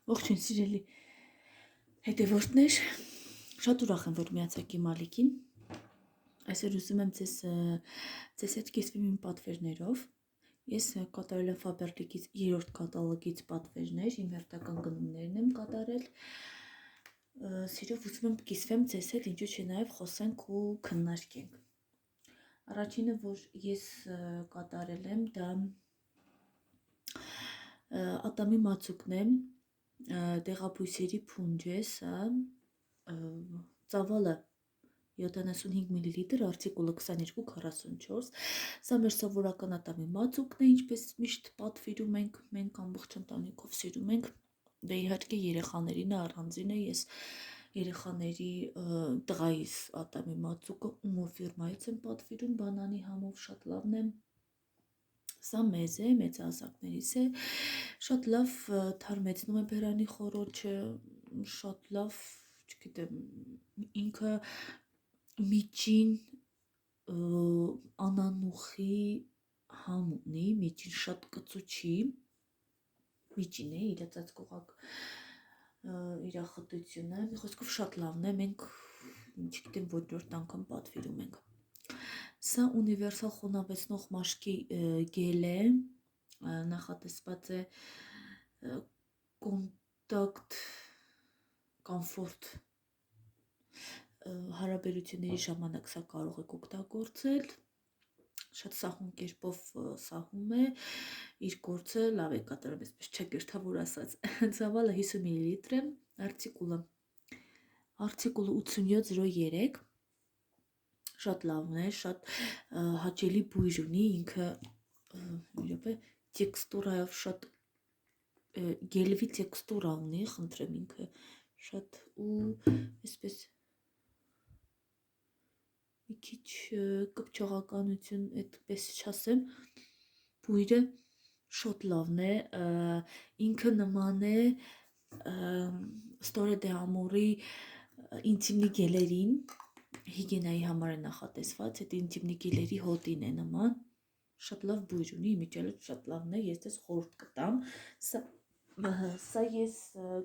Ողջույն սիրելի հետևորդներ, շատ ուրախ եմ, որ միացաք իմ ալիքին։ Այսօր ուզում եմ ձեզ հետ կիսվեմ իմ պատվերներով։ Ես կատարել եմ Faberlic-ից 3-րդ կատալոգից պատվերներ, իմ հերթական գնումներն եմ կատարել։ Սիրով ուզում եմ կիսվեմ ձեզ հետ, ինչու՞ չէ նաև խոսենք ու քննարկենք։ Առաջինը, որ ես կատարել եմ, դա ատամի մածուկն է, դեղաբույսերի փունջ է, սա ծավալը 75 մլ, արտիկուլը 2244, սա մեր սովորական ատամի մածուկն է, ինչպես միշտ պատվիրում ենք, մենք ամբողջ ընտանիքով սիրում ենք, դե իհարկե երեխաներին առանձին է, ես երեխաների տղայիս ատամի մածուկը ումո ֆիրմայից եմ պատվիրում, բանանի համով շատ լավն է, սա մեզ է, մեծահասակներից է, շատ լավ թարմեցնում է բերանի խոռոչը, շատ լավ, չգիտեմ, ինքը միջին անանուխի համ ունի, միջին շատ կծու չի, միջին է, իր ծածկողակ իր խտությունը, մի խոսքով շատ լավն է, մենք չգիտեմ ոչ-որ անգամ պատվիրում ենք։ Սա ունիվերսալ խոնավեցնող մաշկի գել է, նախատեսված է կոնտակտ կոմֆորտ հարաբերությունների ժամանակ սա կարող եք օգտագործել, շատ սահուն կերպով սահում է, իր գործը լավ է կատարում, այսպես չգրթավոր ասած, ծավալը 50 մլ է, արտիկուլը 8703, շատ լավն է, շատ հաճելի բույր ունի, ինքը տեքստուրայով շատ գելվի տեքստուրա ունի, խնդրեմ ինքը շատ ու այսպես մի քիչ կպչողականություն, այդպես չասեմ, բույրը շատ լավն է, ինքը նման է Store d'Amour-ի ինտիմնի գելերին, հիգիենայի համար է նախատեսված, այդ ինտիմնի գելերի հոտին է նման, շատ լավ բույր ունի, իմիջիալը շատ լավն է, ես դες խորհուրդ կտամ, սա ես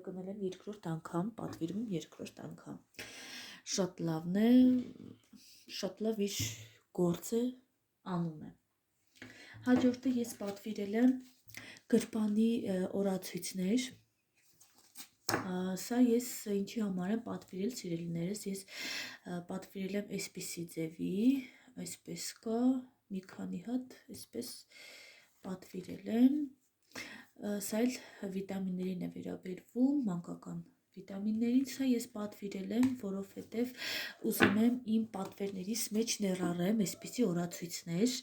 գնել եմ 2-րդ անգամ, պատվիրում եմ 2-րդ անգամ, շատ լավն է, շատ լավ իր գործը անում է։ Հաջորդը ես պատվիրել եմ գրպանի օրացույցներ, սա ես ինչի համար եմ պատվիրել, սիրելիներս, ես պատվիրել եմ այսպիսի ձևի, այսպես կա, մի քանի հատ, այսպես պատվիրել եմ, սա էլ վիտամիններին է վերաբերվում, մանկական վիտամիններին, սա ես պատվիրել եմ, որովհետև ուզում եմ իմ պատվերներիս մեջ ներառեմ այսպիսի օրացույցներ,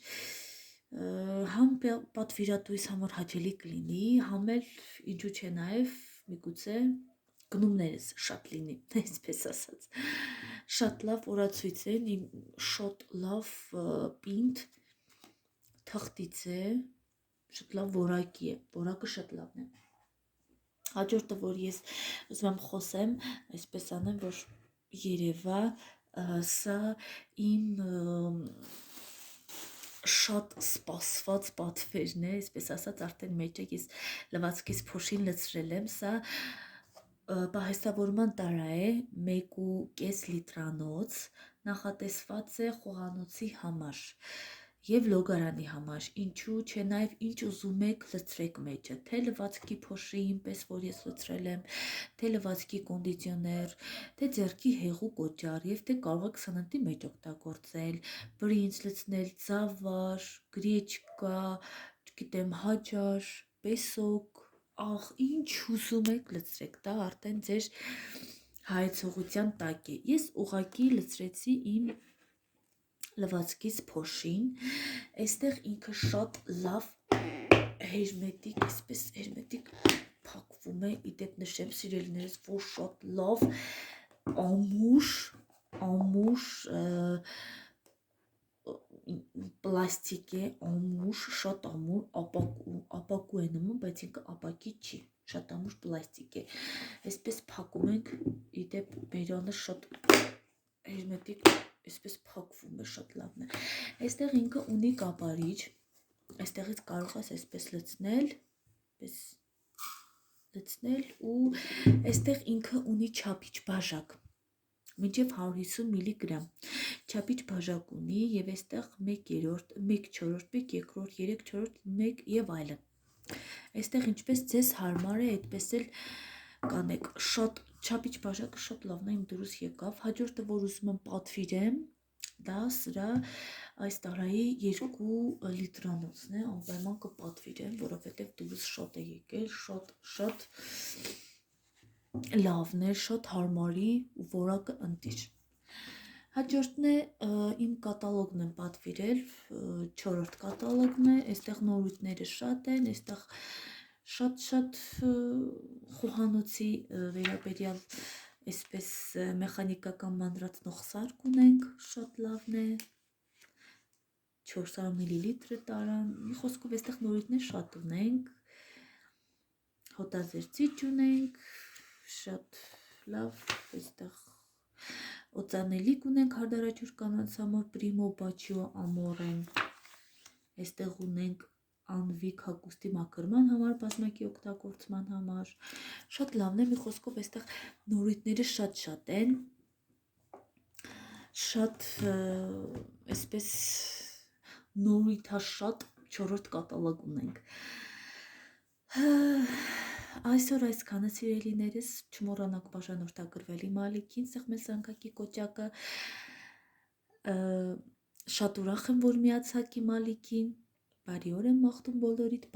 համ պատվիրատուիս համար հաճելի կլինի, համ էլ ինչու՞ չէ նաև միգուցե գնումներս շատ լինի, այսպես ասած, շատ լավ օրացույց են, շատ լավ պինդ, թղթից է, շատ լավ որակի է, որակը շատ լավն է։ Հաջորդը, որ ես ուզում եմ խոսեմ, այսպես անեմ, որ երևա, սա իմ շատ սպասված պատվերն է, այսպես ասած, արդեն մեջը ես լվացքից փոշին լցրել եմ, սա պահեստավորման տարա է, 1.5 լիտրանոց, նախատեսված է խոհանոցի համար և լոգարանի համար, ինչու չէ նաև ինչ ուզում եք լցրեք մեջը, թե լվացքի փոշի, ինպես որ ես լցրել եմ, թե լվացքի կոնդիցիոներ, թե ձեռքի հեղուկ օճառ և թե կարող եք սննդի մեջ օգտագործել, բրինձ լցնել, ծավար, գրեչկա, չգիտեմ, հաճար, պեսոկ, աղ, ինչ ուզում եք լցրեք, դա արդեն ձեր հայեցողության տակ է, ես ուղղակի լցրեցի իմ լվացքից փոշին, այստեղ ինքը շատ լավ հերմետիկ, այսպես հերմետիկ փակվում է, իդեպ նշեմ սիրելիներս, որ շատ լավ ամուր պլաստիկ է, ամուր, շատ ամուր, ապակու է նման, բայց ինքը ապակի չի, շատ ամուր պլաստիկ է, այսպես փակում ենք, իդեպ բերանը շատ հերմետիկ, այսպես փակվում է, շատ լավն է, այստեղ ինքը ունի կապարիչ, այստեղից կարող ես այսպես լցնել, այսպես լցնել ու այստեղ ինքը ունի չափիչ բաժակ մինչև 150 միլիգրամ չափիչ բաժակ ունի եւ այստեղ 1/3, 1/4, 1/2, 3/4, 1 եւ այլն։ Այստեղ ինչպես ձեզ հարմար է, այդպես էլ կանեք։ Շատ չափիչ բաժակը շատ լավն է, իմ դուրս եկավ։ Հաջորդը, որ ուզում եմ պատվիրեմ, դա սրա այս տարայի 2 լիտրանոցն է, անպայման կպատվիրեմ, որովհետև դուրս շատ է եկել, շատ լավն է, շատ հարմարի ու որակը ընտիր։ Հաջորդն է իմ կատալոգն եմ պատվիրել, 4-րդ կատալոգն է, այստեղ նորույթները շատ են, այստեղ շատ խոհանոցի վերաբերյալ այսպես մեխանիկական մանրացնող սարք ունենք, շատ լավն է, 400 մլ տարան, մի խոսքով այստեղ նորույթներ շատ ունենք, հոտազերծիչ ունենք, շատ լավ, այստեղ օծանելիք ունենք հարդարաջուր կանանց համար, Primo Bacio Amore-ն, այստեղ ունենք անվիկ հագուստի մաքրման համար, բազմակի օգտագործման համար, շատ լավն է, մի խոսքով այստեղ նորույթները շատ են, շատ այսպես նորույթաշատ 4-րդ կատալոգ ունենք։ Այսօր այսքանը սիրելիներս, չմոռանաք բաժանորդագրվել իմ ալիքին, սեղմել զանգակի կոճակը, շատ ուրախ եմ, որ միացաք իմ ալիքին, բարի օր եմ մաղթում բոլորիդ,